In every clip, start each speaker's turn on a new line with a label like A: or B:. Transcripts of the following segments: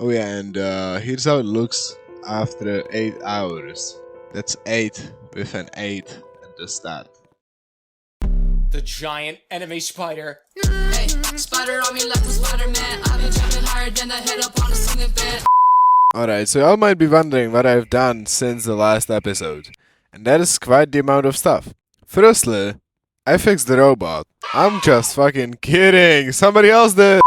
A: Oh yeah, and here's how it looks after 8 hours. That's 8 with an 8 at the start.
B: The giant enemy spider.
C: Hey, spider on me like a Spider-Man. I've been jumping higher than the head up on a ceiling fan.
A: Alright, so y'all might be wondering what I've done since the last episode. And that is quite the amount of stuff. Firstly, I fixed the robot. I'm just fucking kidding. Somebody else did.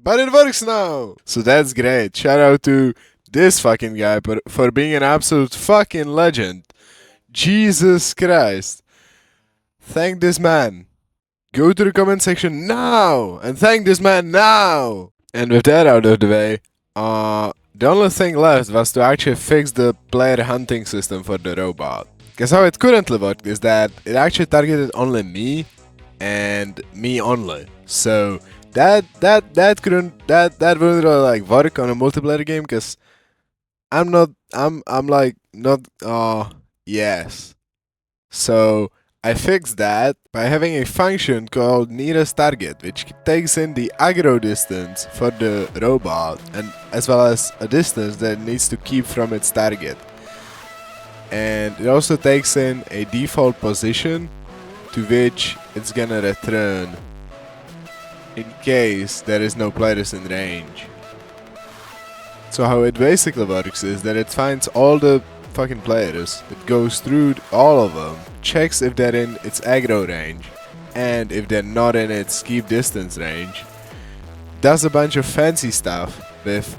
A: But it works now. So that's great. Shout out to this fucking guy for being an absolute fucking legend. Jesus Christ. Thank this man. Go to the comment section now and thank this man now. And with that out of the way, the only thing left was to actually fix the player hunting system for the robot. Because how it currently worked is that it actually targeted only me and me only. So that wouldn't really like work on a multiplayer game because I'm like not yes. So I fixed that by having a function called nearest target, which takes in the aggro distance for the robot and as well as a distance that it needs to keep from its target. And it also takes in a default position to which it's gonna return in case there is no players in range. So how it basically works is that it finds all the fucking players, it goes through all of them, checks if they're in its aggro range, and if they're not in its keep distance range, does a bunch of fancy stuff with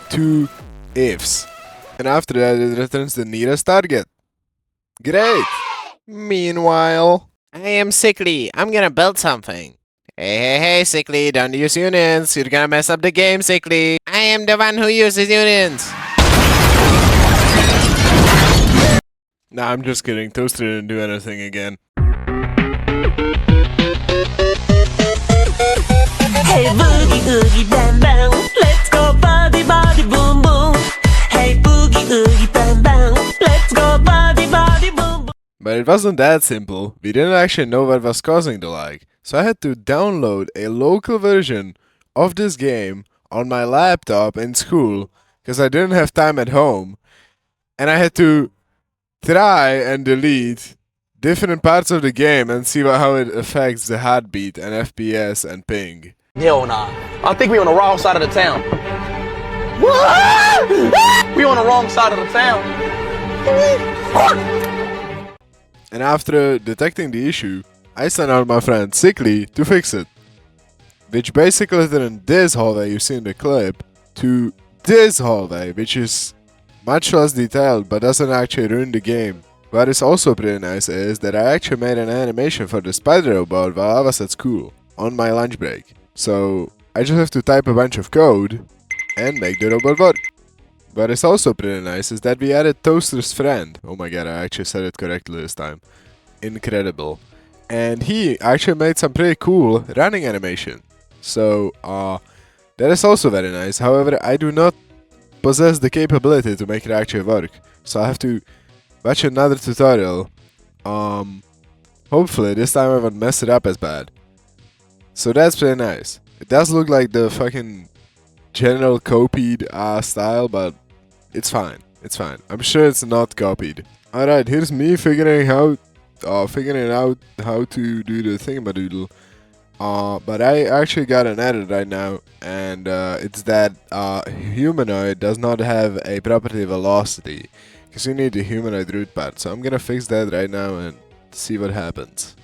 A: 2 ifs, and after that it returns the nearest target. Great! Meanwhile,
D: I am Sickly. I'm gonna build something. Hey, Sickly, don't use unions. You're gonna mess up the game, Sickly. I am the one who uses unions.
A: nah, I'm just kidding. Toaster didn't do anything again.
E: Hey boogie oogie bam bam, let's go body body boom boom. Hey boogie oogie bam bam, let's go body body boom boom.
A: But it wasn't that simple. We didn't actually know what was causing the lag. So I had to download a local version of this game on my laptop in school because I didn't have time at home. And I had to try and delete different parts of the game and see how it affects the heartbeat and FPS and ping.
F: Hell nah. I think we on the wrong side of the town. What? We on the wrong side of the town.
A: And after detecting the issue, I sent out my friend Sickly to fix it. Which basically turned this hallway you see in the clip to this hallway, which is much less detailed but doesn't actually ruin the game. What is also pretty nice is that I actually made an animation for the spider robot while I was at school, on my lunch break. So I just have to type a bunch of code and make the robot work. What is also pretty nice is that we added Toaster's friend. Oh my god, I actually said it correctly this time. Incredible. And he actually made some pretty cool running animation. So that is also very nice. However, I do not possess the capability to make it actually work. So I have to watch another tutorial. Hopefully this time I won't mess it up as bad. So that's pretty nice. It does look like the fucking general copied style, but it's fine. It's fine. I'm sure it's not copied. Alright, here's me figuring out how to do the thingamadoodle. But I actually got an edit right now, and it's that humanoid does not have a property velocity, because you need the humanoid root part. So I'm gonna fix that right now and see what happens.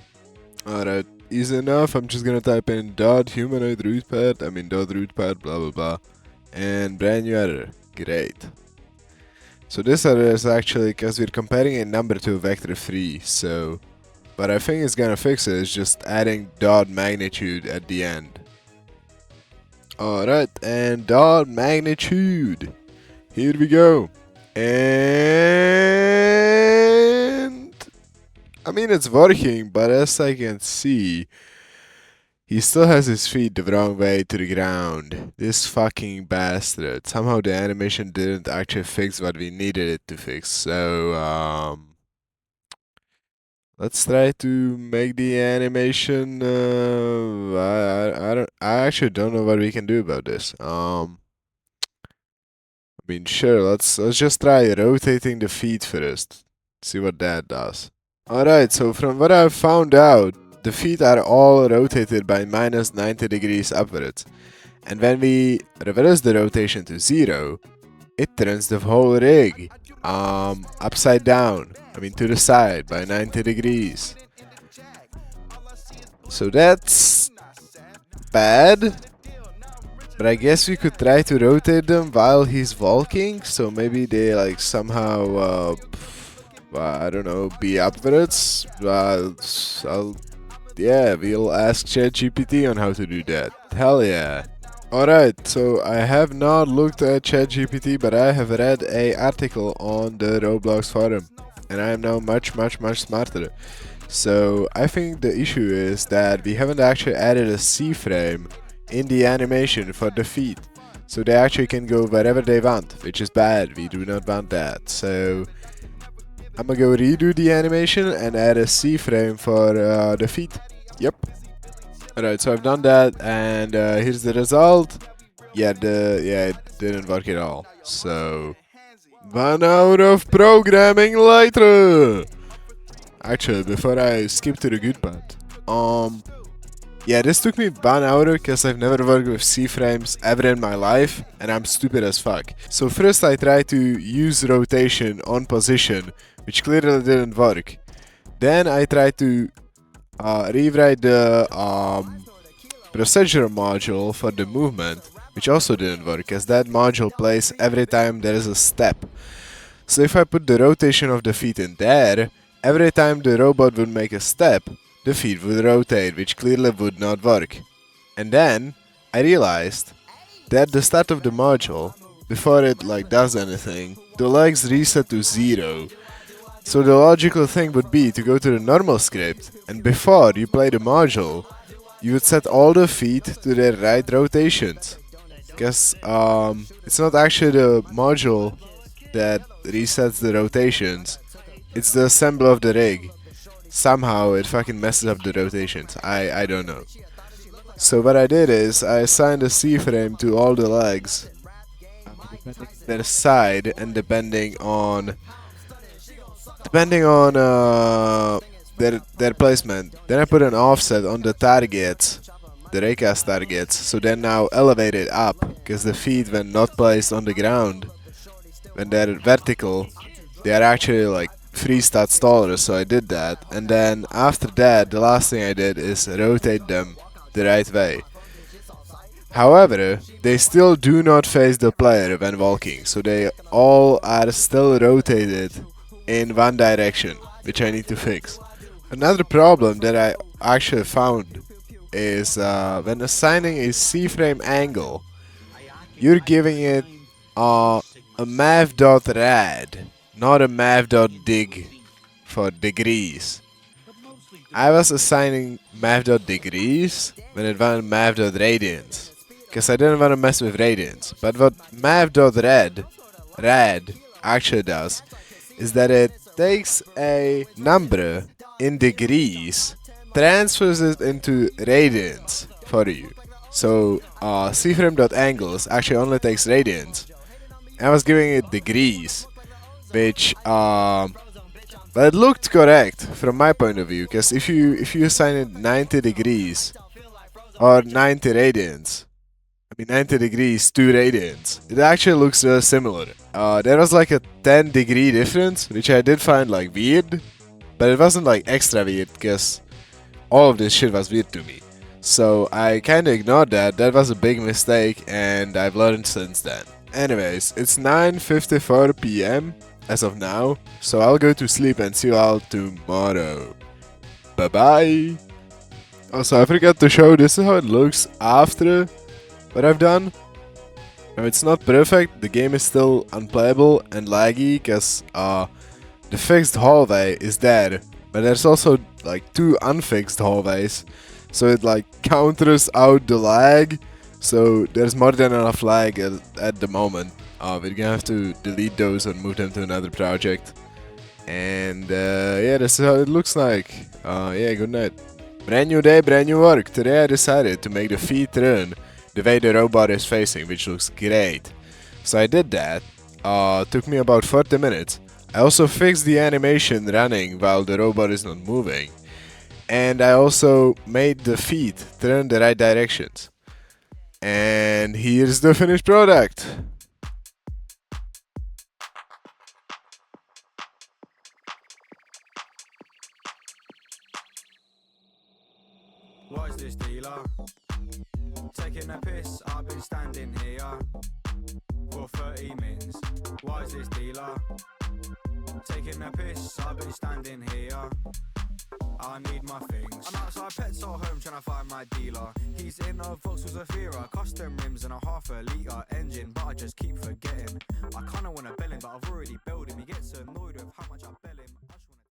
A: Alright, easy enough. I'm just gonna type in dot humanoid root part, dot root part, blah blah blah, and brand new error. Great. So this error is actually because we're comparing a number to a vector 3, so what I think is gonna fix it is just adding dot magnitude at the end. Alright, and dot magnitude. Here we go. And it's working, but as I can see, he still has his feet the wrong way to the ground. This fucking bastard. Somehow the animation didn't actually fix what we needed it to fix. So, let's try to make the animation. I actually don't know what we can do about this. mean, sure, let's just try rotating the feet first. See what that does. Alright, so from what I've found out, the feet are all rotated by minus 90 degrees upwards. And when we reverse the rotation to 0, it turns the whole rig upside down. I mean, to the side by 90 degrees. So that's bad. But I guess we could try to rotate them while he's walking. So maybe they like somehow, I don't know, be upwards. Yeah, we'll ask ChatGPT on how to do that. Hell yeah. Alright, so I have not looked at ChatGPT, but I have read a article on the Roblox forum. And I am now much smarter. So I think the issue is that we haven't actually added a C-frame in the animation for the feet. So they actually can go wherever they want, which is bad. We do not want that. So I'm gonna go redo the animation and add a C-frame for the feet. Yep. Alright, so I've done that, and here's the result. Yeah, it didn't work at all. So 1 hour of programming later. Actually, before I skip to the good part, yeah, this took me 1 hour because I've never worked with C-frames ever in my life, and I'm stupid as fuck. So first I tried to use rotation on position, which clearly didn't work. Then I tried to rewrite the procedure module for the movement, which also didn't work, as that module plays every time there is a step. So if I put the rotation of the feet in there, every time the robot would make a step, the feet would rotate, which clearly would not work. And then I realized that the start of the module, before it like does anything, the legs reset to 0. So the logical thing would be to go to the normal script, and before you play the module, you would set all the feet to their right rotations. Because it's not actually the module that resets the rotations, it's the assembly of the rig. Somehow it fucking messes up the rotations. I don't know. So what I did is I assigned a C-frame to all the legs, their side, and depending on their placement. Then I put an offset on the targets, the raycast targets, so they're now elevated up, because the feet, when not placed on the ground, when they're vertical, they are actually like 3 stats taller, so I did that. And then after that, the last thing I did is rotate them the right way. However, they still do not face the player when walking, so they all are still rotated in one direction, which I need to fix. Another problem that I actually found is when assigning a C-frame angle, you're giving it a math.rad, not a math.dig for degrees. I was assigning math.degrees when it went math.radians, because I didn't want to mess with radians. But what math.rad actually does is that it takes a number in degrees, transfers it into radians for you. So cframe.angles actually only takes radians. I was giving it degrees, which but it looked correct from my point of view, because if you assign it 90 degrees or 90 radians, I mean 90 degrees to radians, it actually looks really similar. There was like a 10-degree difference, which I did find like weird, but it wasn't like extra weird, because all of this shit was weird to me. So I kinda ignored that. That was a big mistake, and I've learned since then. Anyways, it's 9:54 PM as of now, so I'll go to sleep and see you all tomorrow. Bye bye! Also, I forgot to show, this is how it looks after what I've done. Now, it's not perfect, the game is still unplayable and laggy, because the fixed hallway is there, but there's also like 2 unfixed hallways, so it like counters out the lag, so there's more than enough lag at the moment. We're gonna have to delete those and move them to another project. And yeah, this is how it looks like. Yeah, good night. Brand new day, brand new work. Today I decided to make the feet turn the way the robot is facing, which looks great. So I did that, Took me about 40 minutes. I also fixed the animation running while the robot is not moving. And I also made the feet turn the right directions. And here's the finished product.
G: What is this, dealer? Taking a piss, I've been standing here for 30 minutes. What is this, dealer? Taking a piss, I've been standing here. I need my things. I'm outside Pets or home trying to find my dealer. He's in a Vauxhall Zafira, custom rims and a half-a-litre engine, but I just keep forgetting. I kinda wanna bell him, but I've already billed him. He gets annoyed with how much I bet.